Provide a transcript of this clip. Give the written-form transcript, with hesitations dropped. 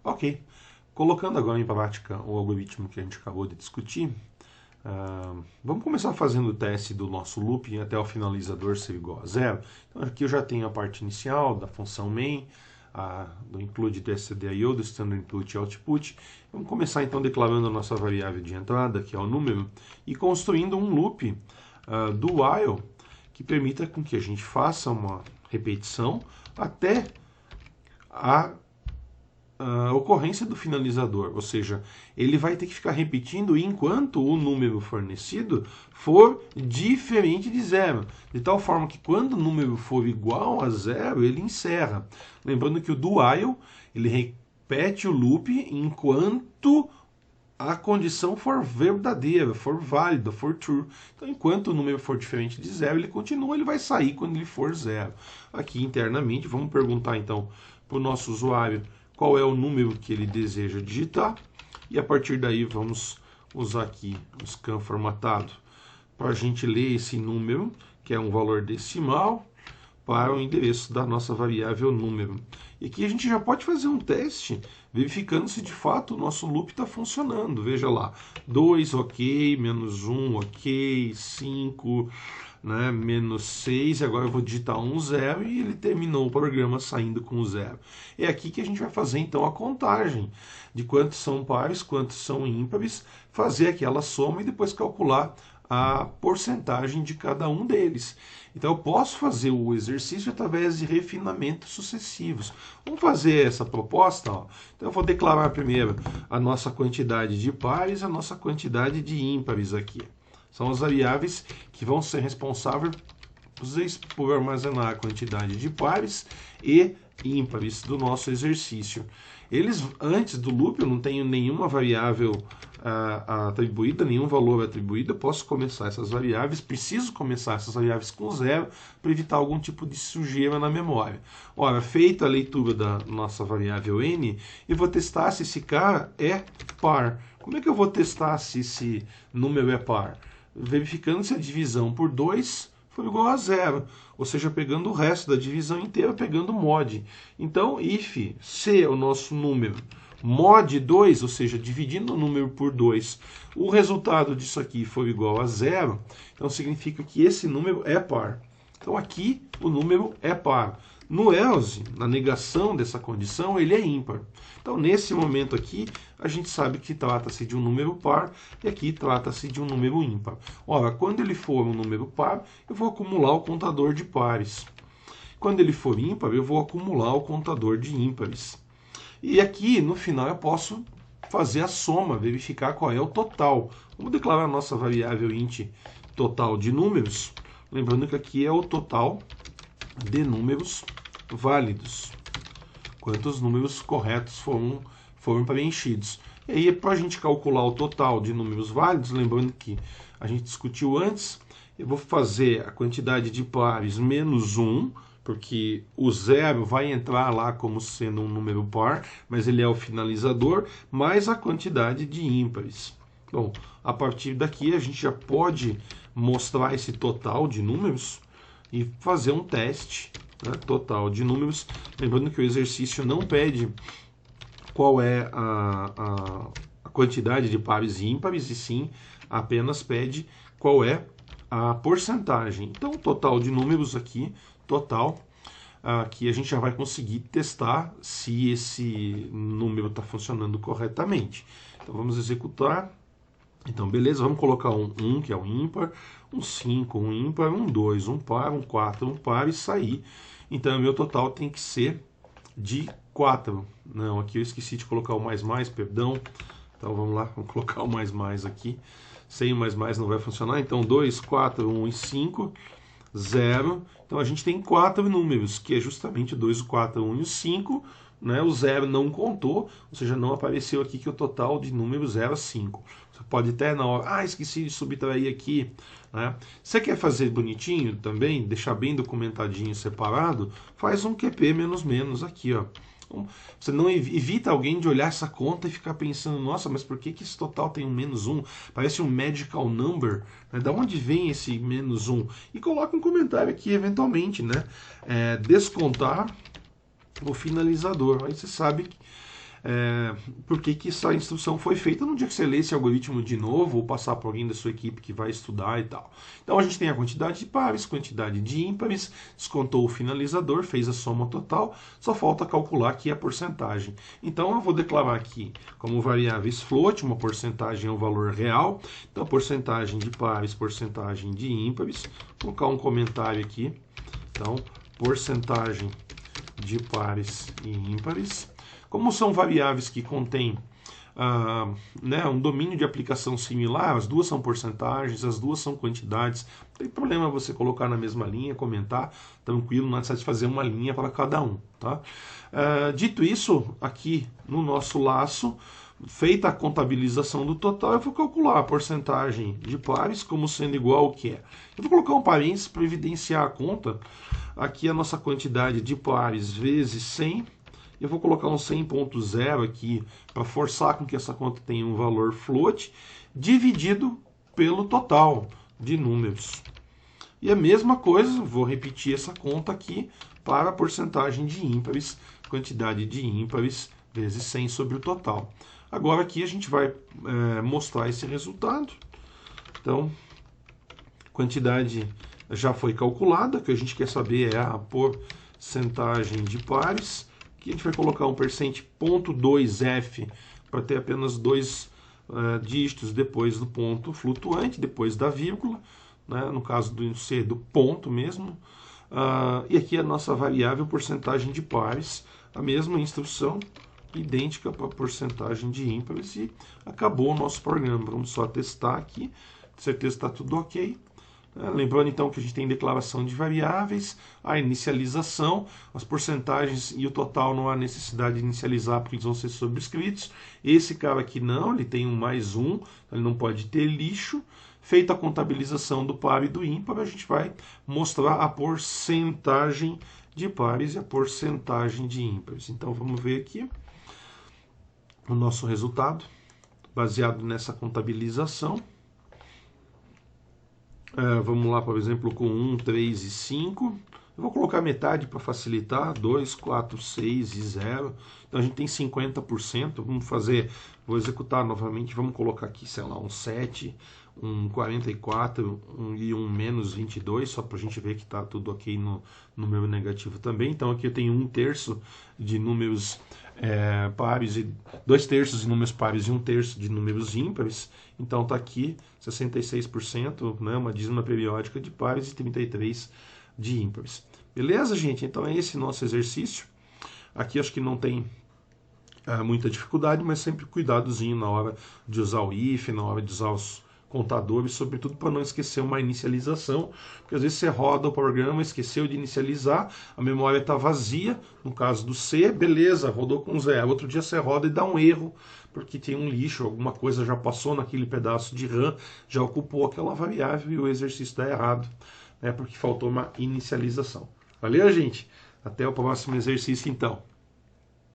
Ok, colocando agora em prática o algoritmo que a gente acabou de discutir, vamos começar fazendo o teste do nosso loop até o finalizador ser igual a zero. Então aqui eu já tenho a parte inicial da função main, do include do stdio, do standard input e output. Vamos começar então declarando a nossa variável de entrada, que é o número, e construindo um loop do while que permita com que a gente faça uma repetição até a ocorrência do finalizador, ou seja, ele vai ter que ficar repetindo enquanto o número fornecido for diferente de zero, de tal forma que quando o número for igual a zero, ele encerra. Lembrando que o do while, ele repete o loop enquanto a condição for verdadeira, for válida, for true. Então, enquanto o número for diferente de zero, ele continua, ele vai sair quando ele for zero. Aqui internamente, vamos perguntar então para o nosso usuário qual é o número que ele deseja digitar, e a partir daí vamos usar aqui o scan formatado para a gente ler esse número, que é um valor decimal, para o endereço da nossa variável número. E aqui a gente já pode fazer um teste, verificando se de fato o nosso loop está funcionando. Veja lá, 2 ok, menos 1 ok, 5, né, menos 6, e agora eu vou digitar um 0 e ele terminou o programa saindo com 0. É aqui que a gente vai fazer então a contagem de quantos são pares, quantos são ímpares, fazer aquela soma e depois calcular a porcentagem de cada um deles. Então eu posso fazer o exercício através de refinamentos sucessivos. Vamos fazer essa proposta, ó. Então eu vou declarar primeiro a nossa quantidade de pares, a nossa quantidade de ímpares aqui. São as variáveis que vão ser responsáveis por armazenar a quantidade de pares e ímpares do nosso exercício. Eles, antes do loop, eu não tenho nenhuma variável atribuída, nenhum valor atribuído. Eu posso começar essas variáveis, preciso começar essas variáveis com zero para evitar algum tipo de sujeira na memória. Ora, feita a leitura da nossa variável n, eu vou testar se esse cara é par. Como é que eu vou testar se esse número é par? Verificando se a divisão por 2 for igual a zero, ou seja, pegando o resto da divisão inteira, pegando mod. Então, if se é o nosso número mod 2, ou seja, dividindo o número por 2, o resultado disso aqui for igual a zero, então significa que esse número é par. Então aqui o número é par. No else, na negação dessa condição, ele é ímpar. Então, nesse momento aqui, a gente sabe que trata-se de um número par e aqui trata-se de um número ímpar. Ora, quando ele for um número par, eu vou acumular o contador de pares. Quando ele for ímpar, eu vou acumular o contador de ímpares. E aqui, no final, eu posso fazer a soma, verificar qual é o total. Vamos declarar a nossa variável int total de números. Lembrando que aqui é o total de números válidos. Quantos números corretos foram preenchidos. E aí, para a gente calcular o total de números válidos, lembrando que a gente discutiu antes, eu vou fazer a quantidade de pares menos 1, porque o 0 vai entrar lá como sendo um número par, mas ele é o finalizador, mais a quantidade de ímpares. Bom, a partir daqui a gente já pode mostrar esse total de números e fazer um teste, né, total de números. Lembrando que o exercício não pede qual é a quantidade de pares e ímpares, e sim apenas pede qual é a porcentagem. Então, o total de números aqui, total, aqui a gente já vai conseguir testar se esse número está funcionando corretamente. Então, vamos executar. Então, beleza, vamos colocar um 1, que é o ímpar, um 5, um ímpar, um 2, um par, um 4, um par e sair. Então, o meu total tem que ser de 4. Não, aqui eu esqueci de colocar o mais, perdão. Então, vamos lá, vamos colocar o mais aqui. Sem o mais não vai funcionar. Então, 2, 4, 1 e 5, 0. Então, a gente tem 4 números, que é justamente o 2, o 4, o 1 e o 5. Né? O 0 não contou, ou seja, não apareceu aqui que o total de números era 5. Você pode até na hora, esqueci de subtrair aqui. Né? Você quer fazer bonitinho também, deixar bem documentadinho separado, faz um QP menos aqui, ó. Então, você não evita alguém de olhar essa conta e ficar pensando, nossa, mas por que esse total tem um menos 1? Parece um magical number. Né? Da onde vem esse menos 1? E coloca um comentário aqui, eventualmente, né? Descontar o finalizador. Aí você sabe por que essa instrução foi feita no dia que você lê esse algoritmo de novo, ou passar para alguém da sua equipe que vai estudar e tal. Então a gente tem a quantidade de pares, quantidade de ímpares, descontou o finalizador, fez a soma total, só falta calcular aqui a porcentagem. Então eu vou declarar aqui como variáveis float, uma porcentagem é o valor real, então porcentagem de pares, porcentagem de ímpares, vou colocar um comentário aqui, então porcentagem de pares e ímpares. Como são variáveis que contêm um domínio de aplicação similar, as duas são porcentagens, as duas são quantidades, não tem problema você colocar na mesma linha, comentar, tranquilo, não é necessário fazer uma linha para cada um. Tá? Dito isso, aqui no nosso laço, feita a contabilização do total, eu vou calcular a porcentagem de pares como sendo igual ao que é. Eu vou colocar um parênteses para evidenciar a conta. Aqui a nossa quantidade de pares vezes 100. Eu vou colocar um 100.0 aqui para forçar com que essa conta tenha um valor float, dividido pelo total de números. E a mesma coisa, vou repetir essa conta aqui para a porcentagem de ímpares, quantidade de ímpares vezes 100 sobre o total. Agora aqui a gente vai mostrar esse resultado. Então, quantidade já foi calculada, o que a gente quer saber é a porcentagem de pares. Aqui a gente vai colocar um %.2f para ter apenas dois dígitos depois do ponto flutuante, depois da vírgula, né, no caso do C, do ponto mesmo. E aqui a nossa variável porcentagem de pares, a mesma instrução, idêntica para a porcentagem de ímpares, e acabou o nosso programa. Vamos só testar aqui, com certeza está tudo ok. Lembrando então que a gente tem declaração de variáveis, a inicialização, as porcentagens e o total não há necessidade de inicializar porque eles vão ser sobrescritos. Esse cara aqui não, ele tem um mais um, ele não pode ter lixo. Feita a contabilização do par e do ímpar, a gente vai mostrar a porcentagem de pares e a porcentagem de ímpares. Então vamos ver aqui o nosso resultado, baseado nessa contabilização. Vamos lá, por exemplo, com 1, 3 e 5. Eu vou colocar metade para facilitar, 2, 4, 6 e 0. Então a gente tem 50%. Vou executar novamente, vamos colocar aqui, sei lá, um 7, um 44 e um menos 22, só para a gente ver que está tudo ok no número negativo também. Então aqui eu tenho 1/3 de números pares, e 2/3 de números pares e 1/3 de números ímpares. Então está aqui 66%, né, uma dízima periódica de pares e 33% de ímpares. Beleza, gente? Então é esse nosso exercício. Aqui acho que não tem muita dificuldade, mas sempre cuidadozinho na hora de usar o if, na hora de usar os contadores, sobretudo para não esquecer uma inicialização, porque às vezes você roda o programa, esqueceu de inicializar, a memória está vazia, no caso do C, beleza, rodou com 0. Outro dia você roda e dá um erro, porque tem um lixo, alguma coisa já passou naquele pedaço de RAM, já ocupou aquela variável e o exercício está errado, né, porque faltou uma inicialização. Valeu, gente? Até o próximo exercício, então.